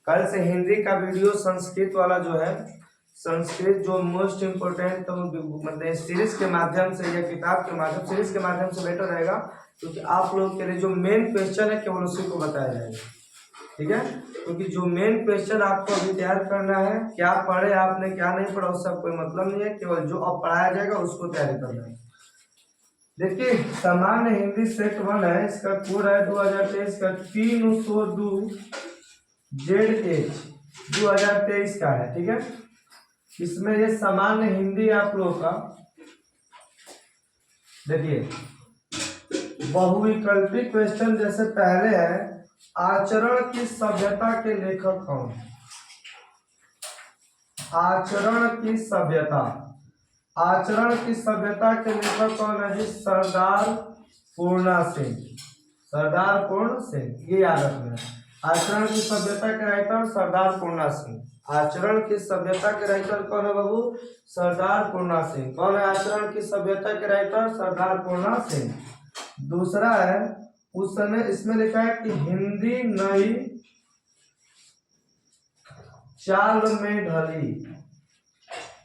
कल से हिंदी का वीडियो संस्कृत वाला जो है, संस्कृत जो मोस्ट इम्पोर्टेंट तो मतलब सीरीज के माध्यम से या किताब के माध्यम सीरीज के माध्यम से बेटर रहेगा, क्योंकि आप लोगों के लिए जो मेन क्वेश्चन है केवल उसी को बताया जाएगा। ठीक है, क्योंकि जो मेन क्वेश्चन आपको अभी तैयार करना है, क्या पढ़े आपने क्या नहीं पढ़ा उससे कोई मतलब नहीं है, केवल जो अब पढ़ाया जाएगा उसको तैयारी करना है। देखिए सामान्य हिंदी सेट 1 है, इसका कोड है 2023 का 302 ZH 2023 का है। ठीक है, इसमें ये सामान्य हिंदी आप लोगों का देखिए बहुविकल्पी क्वेश्चन जैसे पहले है, आचरण की सभ्यता के लेखक कौन? आचरण की सभ्यता, आचरण की सभ्यता के लेखक कौन है जी? सरदार पूर्णा सिंह, सरदार पूर्ण सिंह, ये याद रखना है। आचरण की सभ्यता के राइटर सरदार पूर्णा सिंह। आचरण की सभ्यता के राइटर कौन है बाबू? सरदार पूर्णा सिंह। कौन है आचरण की सभ्यता के राइटर? सरदार पूर्णा सिंह। दूसरा है, उसने इसमें लिखा है कि हिंदी नई चाल में ढली,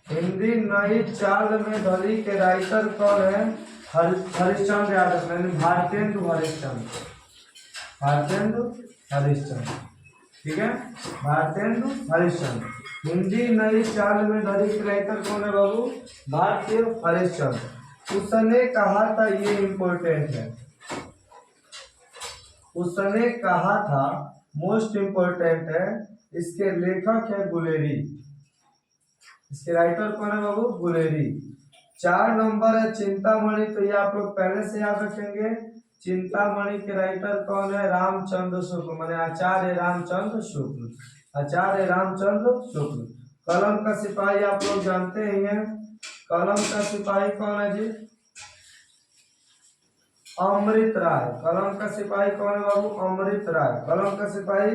हिंदी नई चाल में ढली के राइटर कौन है? हरिश्चंद्र याद रखना, भारतेंदु हरिश्चंद्र, भारतेंदु हरिश्चंद्र। ठीक है, भारतेंदु हरिश्चंद्र। हिंदी नई चाल में ढली के राइटर कौन है बाबू? भारतीय हरिश्चंद्र। उसने कहा था, ये इंपॉर्टेंट है, उसने कहा था मोस्ट इंपॉर्टेंट है, इसके लेखक है गुलेरी, इसके राइटर कौन है बाबू? गुलेरी। 4 नंबर है चिंतामणि, तो ये आप लोग पहले से याद रखेंगे। चिंतामणि के राइटर कौन है? रामचंद्र शुक्ल, माने आचार्य रामचंद्र शुक्ल, आचार्य रामचंद्र शुक्ल। कलम का सिपाही आप लोग जानते ही हैं, कलम का सिपाही कौन है जी? अमृत राय। कलम का सिपाही कौन है बाबू? अमृत राय। कलम का सिपाही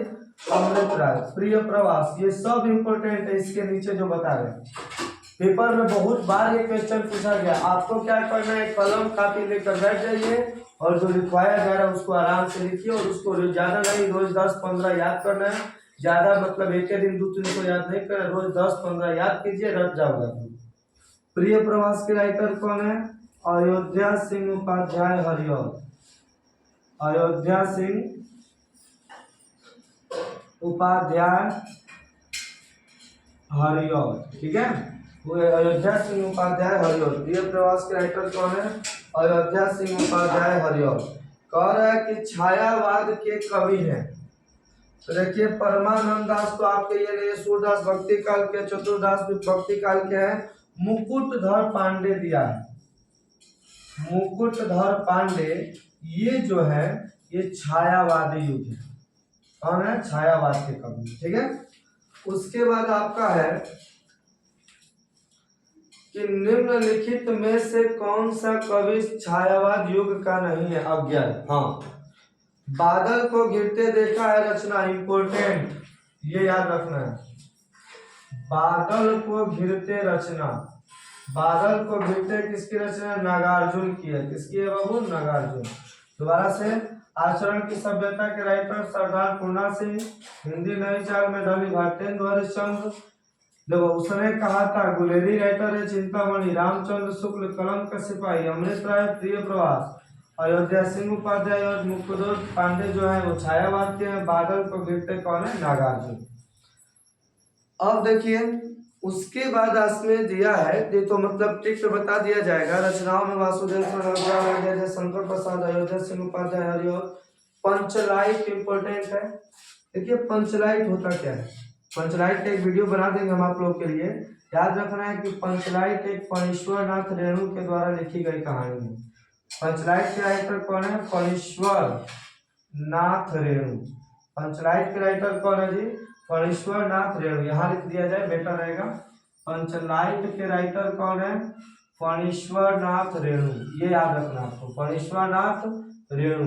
अमृत राय। प्रिय प्रवास, ये सब इंपॉर्टेंट है इसके नीचे जो बता रहे। पेपर में बहुत बार ये क्वेश्चन पूछा गया, आपको क्या करना है? कलम कापी लेकर बैठ जाइए और जो लिखवाया जा रहा है उसको आराम से लिखिए, और उसको ज्यादा नहीं, रोज 10-15 याद करना है। ज्यादा मतलब एक दिन 2-3 को याद नहीं करना, रोज 10-15 याद कीजिए, रट जाओगे। प्रिय प्रवास के राइटर कौन है? अयोध्या सिंह उपाध्याय हरिऔध, अयोध्या सिंह उपाध्याय हरिऔध। ठीक है, वो अयोध्या सिंह उपाध्याय हरिऔध। प्रिय प्रवास के राइटर कौन है? अयोध्या सिंह उपाध्याय हरिऔध। कह रहा है कि छायावाद के कवि हैं, तो देखिए परमानंद दास तो आपके ये नहीं, सूरदास भक्ति काल के, चतुरदास भी भक्ति काल के हैं। मुकुटधर पांडे दिया है, मुकुटधर पांडे, ये जो है ये छायावादी युग है। कौन है? छायावाद के कवि। ठीक है, उसके बाद आपका है कि निम्नलिखित में से कौन सा कवि छायावाद युग का नहीं है? अज्ञात। हाँ, बादल को गिरते देखा है रचना, इंपोर्टेंट, ये याद रखना है। बादल को गिरते रचना, बादल को गिरते किसकी रचना? नागार्जुन की है। किसकी है बाबू? नागार्जुन। दोबारा से, आचरण की सभ्यता के राइटर सरदार पूर्णा सिंह, हिंदी नई चाल में ढली भारतेंदु हरिश्चंद्र। देखो उसने कहा था, गुलेरी राइटर है चिंतामणि, रामचंद्र शुक्ल, कलम का सिपाही अमृत राय, प्रिय प्रवास, अयोध्या सिंह उपाध्याय और मुकुटधर पांडे जो है वो छायावाद के हैं। बादल को गिरते कौन है? नागार्जुन। अब देखिए उसके बाद इसमें दिया है, ये तो मतलब टिक बता दिया जाएगा। रचनाओं में वासुदेव शंकर प्रसाद, अयोध्या सिंह उपाध्याय हरिऔध। पंचलाइट इंपोर्टेंट है। देखिए पंचलाइट होता क्या है? पंचलाइट का एक वीडियो बना देंगे हम आप लोग के लिए। याद रखना है कि पंचलाइट एक फणीश्वर नाथ रेणु के द्वारा लिखी गई कहानी है। पंचलाइट के राइटर कौन है? फणीश्वर नाथ रेणु। पंचलाइट के राइटर कौन है जी? फणीश्वर नाथ रेणु। यहाँ लिख दिया जाए बेटर रहेगा। पंचलाइट के राइटर कौन है? फणीश्वर नाथ रेणु, ये याद रखना आपको, फणीश्वर नाथ रेणु।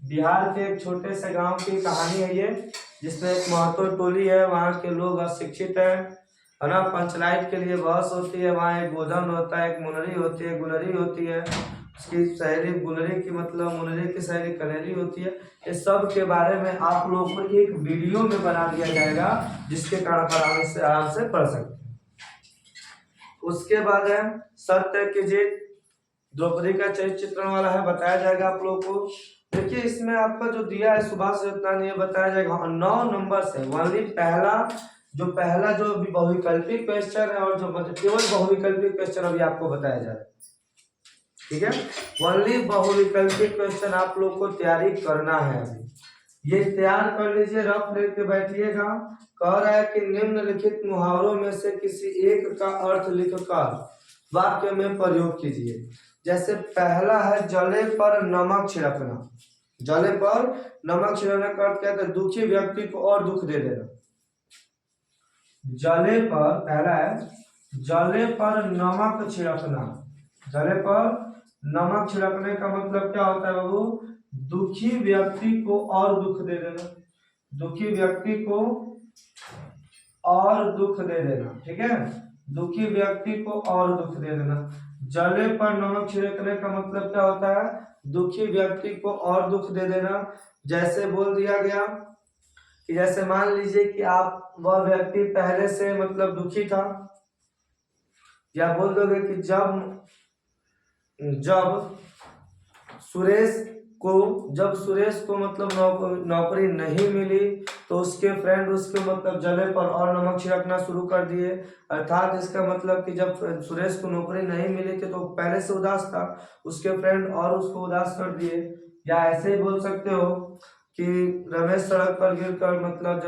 बिहार के एक छोटे से गांव की कहानी है ये, जिसमें एक महतो टोली है, वहाँ के लोग अशिक्षित है ना। पंचलाइट के लिए बहस होती है, वहाँ एक गोधन होता है, एक मुनरी होती है, गुलरी होती है, उसकी सहेली गुलरी की मतलब मुनरी की सहेली कलेरी होती है। ये सब के बारे में आप लोगों को एक वीडियो में बना दिया जाएगा, जिसके कारण आप आराम से पढ़ सकते हैं। उसके बाद है सत्य के जीत, द्रौपदी का चरित्र चित्रण वाला है, बताया जाएगा आप लोगों को। देखिए इसमें आपका जो दिया है सुभाष रत्ना ने बताया जाएगा 9 नंबर से ओनली पहला जो बहुविकल्पिक क्वेश्चन है और जो केवल बहुविकल्पिक क्वेश्चन अभी आपको बताया जा रहा है, ठीक है। ओनली बहुविकल्पिक क्वेश्चन आप लोग को तैयारी करना है। अभी ये तैयार कर लीजिए, रफ लेके बैठिएगा। कह रहा है कि निम्नलिखित मुहावरों में से किसी एक का अर्थ लिखकर वाक्य में प्रयोग कीजिए। जैसे पहला है जले पर नमक छिड़कना। जले पर नमक छिड़कने का अर्थ क्या है? दुखी व्यक्ति को और दुख दे देना। जले पर, पहला है जले पर नमक छिड़कना। जले पर नमक छिड़कने का मतलब क्या होता है बाबू? दुखी व्यक्ति को और दुख दे देना। दुखी व्यक्ति को और दुख दे देना, ठीक है। दुखी व्यक्ति को और दुख दे देना। जले पर नमक छिड़कने का मतलब क्या होता है? दुखी व्यक्ति को और दुख दे देना। जैसे बोल दिया गया कि जैसे मान लीजिए कि आप वह व्यक्ति पहले से मतलब दुखी था, या बोल दोगे कि जब सुरेश को मतलब नौकरी नहीं मिली तो उसके फ्रेंड उसके मतलब जले पर और नमक छिड़कना शुरू कर दिए। अर्थात इसका मतलब कि जब सुरेश को नौकरी नहीं मिली थी तो पहले से उदास था, उसके फ्रेंड और उसको उदास कर दिए। या ऐसे ही बोल सकते हो कि रमेश सड़क पर गिरकर मतलब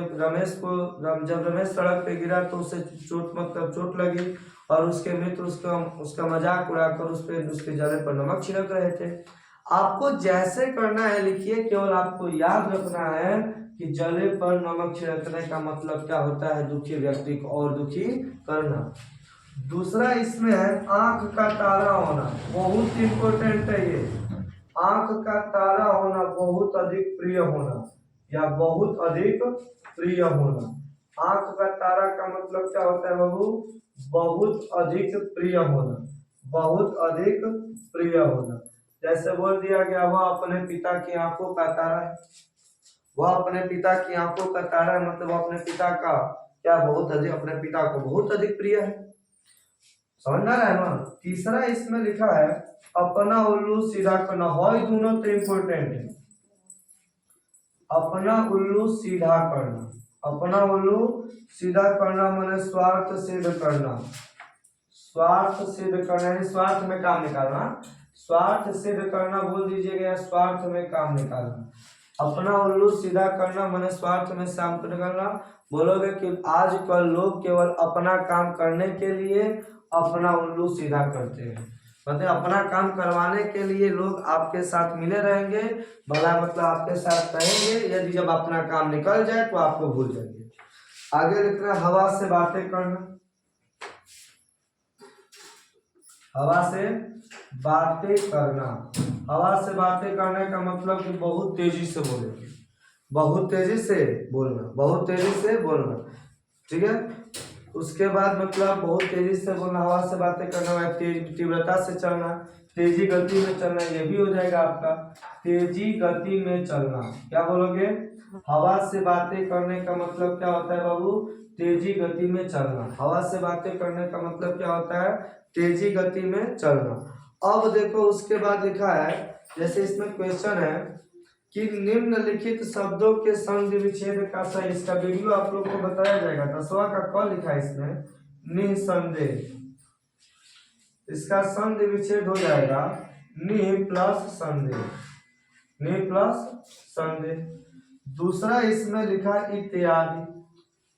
जब रमेश सड़क पे गिरा तो उसे चोट लगी और उसके मित्र उसका मजाक उड़ाकर उसके जले पर नमक छिड़क रहे थे। आपको जैसे करना है लिखिए, केवल आपको याद रखना है कि जले पर नमक छिड़कने का मतलब क्या होता है? दुखी व्यक्ति को और दुखी करना। दूसरा इसमें है आंख का तारा होना, बहुत इंपॉर्टेंट है ये। आंख का तारा होना, बहुत अधिक प्रिय होना या बहुत अधिक प्रिय होना। आंख का तारा का मतलब क्या होता है बाबू? बहुत अधिक प्रिय होना, बहुत अधिक प्रिय होना। जैसे बोल दिया गया वह अपने पिता की आंखों का तारा है। वह अपने पिता की आंखों का तारा है, मतलब अपने पिता का क्या बहुत अधिक, अपने पिता को बहुत अधिक प्रिय है। समझ आ रहा है ना? तीसरा इसमें लिखा है अपना उल्लू सीधा करना। हॉय दोनों तो इंपॉर्टेंट है। अपना उल्लू सीधा करना, अपना उल्लू सीधा करना माने स्वार्थ सिद्ध करना। स्वार्थ सिद्ध करना यानी स्वार्थ में काम निकालना। स्वार्थ सिद्ध करना बोल दीजिएगा, स्वार्थ में काम निकालना। अपना उल्लू सीधा करना माने स्वार्थ में काम निकालना। बोलोगे कि आजकल लोग केवल अपना काम करने के लिए अपना उल्लू सीधा करते हैं, मतलब अपना काम करवाने के लिए लोग आपके साथ मिले रहेंगे, भला मतलब आपके साथ रहेंगे, यदि जब अपना काम निकल जाए तो आपको भूल जाएंगे। आगे लिखना हवा से बातें करना। हवा से बातें करना। हवा से बातें करने का मतलब कि बहुत तेजी से बोलेंगे, बहुत तेजी से बोलना, बहुत तेजी से बोलना, ठीक है। उसके बाद मतलब बहुत तेजी से बोलना, हवा से बातें करना, तीव्रता से चलना, तेजी गति में चलना, ये भी हो जाएगा आपका तेजी गति में चलना। क्या बोलोगे? हवा से बातें करने का मतलब क्या होता है बाबू? तेजी गति में चलना। हवा से बातें करने का मतलब क्या होता है? तेजी गति में चलना। अब देखो उसके बाद लिखा है, जैसे इसमें क्वेश्चन है कि निम्नलिखित शब्दों के संधि विच्छेद का सही, इसका वीडियो आप लोग को बताया जाएगा। 10वां का क लिखा है इसमें निसंदेह, इसका संधि विच्छेद हो जाएगा नि प्लस संदेह, नि प्लस संदेह। दूसरा इसमें लिखा इत्यादि,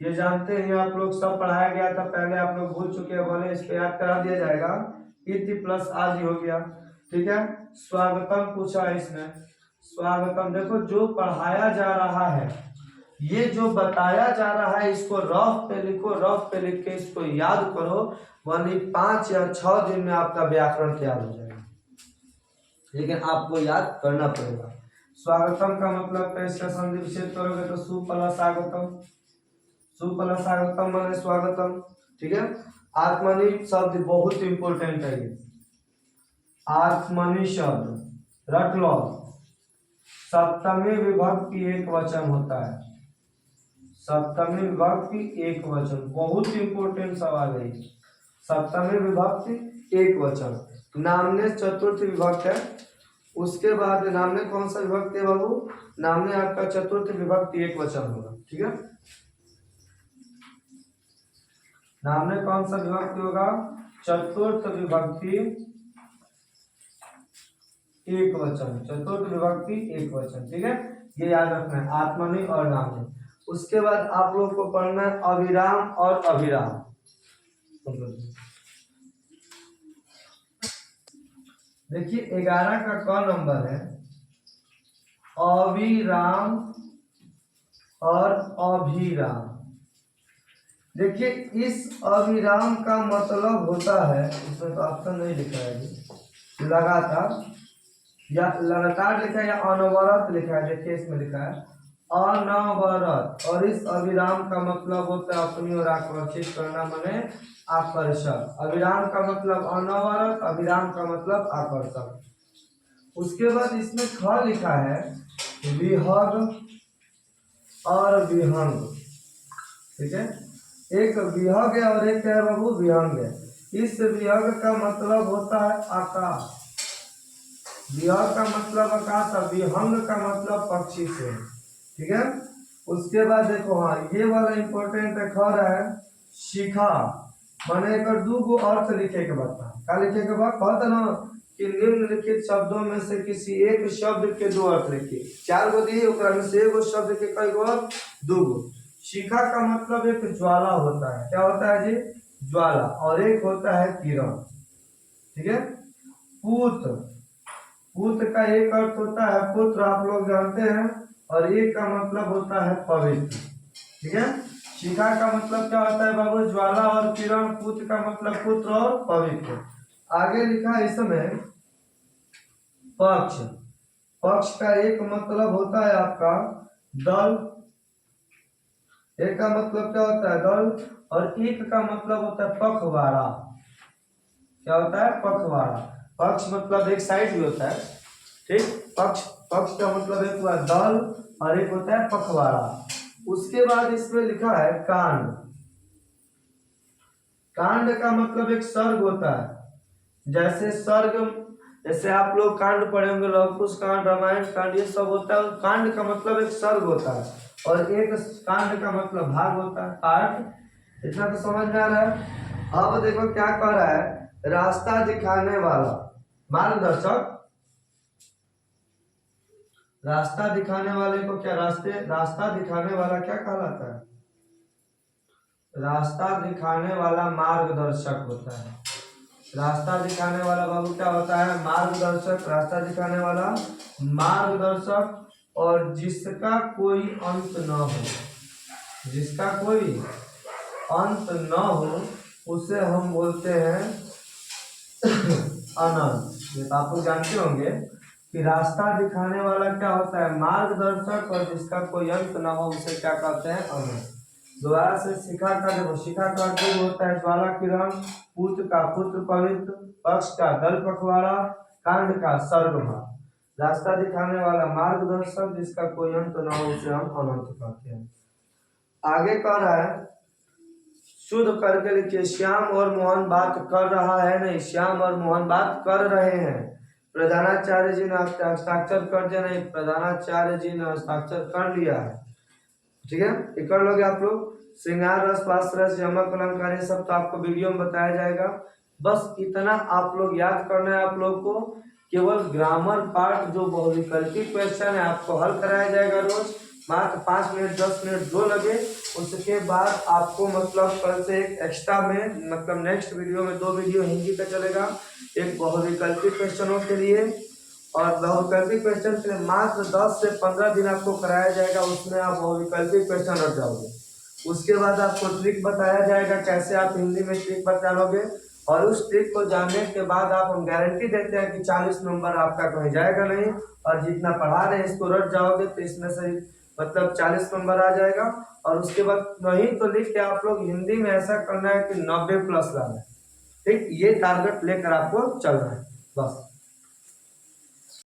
ये जानते हैं आप लोग, सब पढ़ाया गया था पहले, आप लोग भूल चुके हैं, बोले इस पे याद करा दिया जाएगा। इति प्लस आदि हो गया, ठीक है। स्वागतम पूछा इसमें, स्वागतम देखो जो पढ़ाया जा रहा है, ये जो बताया जा रहा है, इसको रफ पे लिखो, रफ पे लिख के इसको याद करो, वही 5 या 6 दिन में आपका व्याकरण तैयार हो जाएगा, लेकिन आपको याद करना पड़ेगा। स्वागतम का मतलब इसका संधि विच्छेद करोगे तो सु प्लस आगतम, सु प्लस आगतम माने स्वागतम, ठीक है। आत्मनि शब्द बहुत इंपॉर्टेंट है ये, आत्मनि शब्द रट लो, सप्तमी विभक्ति एक वचन होता है। सप्तमी विभक्ति एक वचन, बहुत इंपॉर्टेंट सवाल है। सप्तमी विभक्ति एक वचन। नामने चतुर्थ विभक्त है। उसके बाद नामने कौन सा विभक्ति है बाबू? नामने आपका चतुर्थ विभक्ति एक वचन होगा। ठीक है, नामने कौन सा विभक्ति होगा? चतुर्थ विभक्ति एक वचन। चतुर्थ विभक्ति एक वचन। ठीक है, ये याद रखना है, आत्मनि और नामने। उसके बाद आप लोग को पढ़ना है अविराम और अभिराम। देखिए 11 का क नंबर है अविराम और अभिराम। देखिए इस अविराम का मतलब होता है, इसमें तो ऑप्शन नहीं लिखा है जी, लगातार या लगातार लिखा है या अनवरत लिखा है। देखिए इसमें लिखा है अनवरत, और इस अविराम का मतलब होता है अपनी ओर आकर्षित करना, माने आकर्षक। अविराम का मतलब अनवरत, अविराम का मतलब आकर्षक। उसके बाद इसमें ख लिखा है विहग और विहंग। ठीक है, एक विहग है और एक है बाबू विहंग है। इस विहग का मतलब होता है आकाश, विहग का मतलब आकाश और विहंग का मतलब पक्षी से। ठीक है, उसके बाद देखो हाँ ये वाला इंपॉर्टेंट है, ख रहा है शिखा, माने एक दो गो अर्थ लिखे के बता। क्या लिखे के बाद कहता ना कि निम्नलिखित शब्दों में से किसी एक शब्द के दो अर्थ लिखिए। 4 गो दिए, में से एगो शब्द के कई गो अर्थ? 2 गो। शिखा का मतलब एक ज्वाला होता है। क्या होता है जी? ज्वाला। और एक होता है किरण। ठीक है, पूत, पूत का एक अर्थ होता है पुत्र, आप लोग जानते हैं, और एक का मतलब होता है पवित्र। ठीक है, शिखा का मतलब क्या होता है बाबू? ज्वाला और किरण। पुत का मतलब पुत्र और पवित्र। आगे लिखा है इसमें पक्ष। पक्ष का एक मतलब होता है आपका दल, एक का मतलब क्या होता है? दल, और एक का मतलब होता है पखवाड़ा। क्या होता है? पखवाड़ा। पक्ष मतलब एक साइड भी होता है। ठीक, पक्ष, पक्ष का मतलब एक हुआ दल और एक होता है पखवाड़ा। उसके बाद इसमें लिखा है कांड। कांड का मतलब एक सर्ग होता है। जैसे सर्ग, जैसे आप लोग कांड पढ़े होंगे, लव कुश कांड, रामायण कांड, ये सब होता है। कांड का मतलब एक सर्ग होता है, और एक कांड का मतलब भाग होता है, पार्ट। इतना तो समझ में आ रहा है। अब देखो क्या कह रहा है, रास्ता दिखाने वाला, मार्गदर्शक। रास्ता दिखाने वाले को क्या रास्ता दिखाने वाला क्या कहलाता है? रास्ता दिखाने वाला मार्गदर्शक होता है। रास्ता दिखाने वाला बाबू क्या होता है? मार्गदर्शक। रास्ता दिखाने वाला मार्गदर्शक, और जिसका कोई अंत न हो, जिसका कोई अंत न हो उसे हम बोलते हैं अनंत। ये तो आप लोग जानते होंगे कि रास्ता दिखाने वाला क्या होता है? मार्गदर्शक, और जिसका कोई अंत न हो उसे क्या कहते हैं? अनंत। दोबारा से शिखा का देखो, शिखा का अर्थ होता है ज्वाला किरण, पुत्र का पुत्र पवित्र, पक्ष का दल पखवाड़ा, कांड का सर्ग भाग। रास्ता दिखाने वाला मार्गदर्शक, जिसका कोई अंत न हो उसे हम अनंत कहते हैं। आगे कह रहा है शुद्ध करके लिखिए, श्याम और मोहन बात कर रहा है, नहीं, श्याम और मोहन बात कर रहे हैं। प्रधानाचार्य जी ने हस्ताक्षर कर दिया, नहीं, प्रधानाचार्य जी ने हस्ताक्षर कर लिया है। ठीक है, ये कर लोगे आप लोग। श्रृंगार रस, पास रस, यमक, अलंकार, ये सब तो आपको वीडियो में बताया जाएगा। बस इतना आप लोग याद करना है। आप लोग को केवल ग्रामर पार्ट जो बहुविकल्पी क्वेश्चन है आपको हल कराया जाएगा रोज, मात्र 5 मिनट 10 मिनट जो लगे। उसके बाद आपको मतलब कल से एक एक्स्ट्रा में, मतलब नेक्स्ट वीडियो में 2 वीडियो हिंदी का चलेगा, एक बहुविकल्पी क्वेश्चनों के लिए, और बहुविकल्पी क्वेश्चन के लिए मात्र 10 से 15 दिन आपको कराया जाएगा। उसमें आप बहुविकल्पी क्वेश्चन रट जाओगे। उसके बाद आपको ट्रिक बताया जाएगा कैसे आप हिंदी में ट्रिक बता लोगे, और उस ट्रिक को जानने के बाद आप हम गारंटी देते हैं कि 40 नंबर आपका कहीं जाएगा नहीं। और जितना पढ़ा रहे हैं इसको रट जाओगे तो इसमें से मतलब 40 नंबर आ जाएगा। और उसके बाद नहीं तो लिख के आप लोग हिंदी में ऐसा करना है कि 90 प्लस लाना है। ठीक, ये टारगेट लेकर आपको चलना है बस।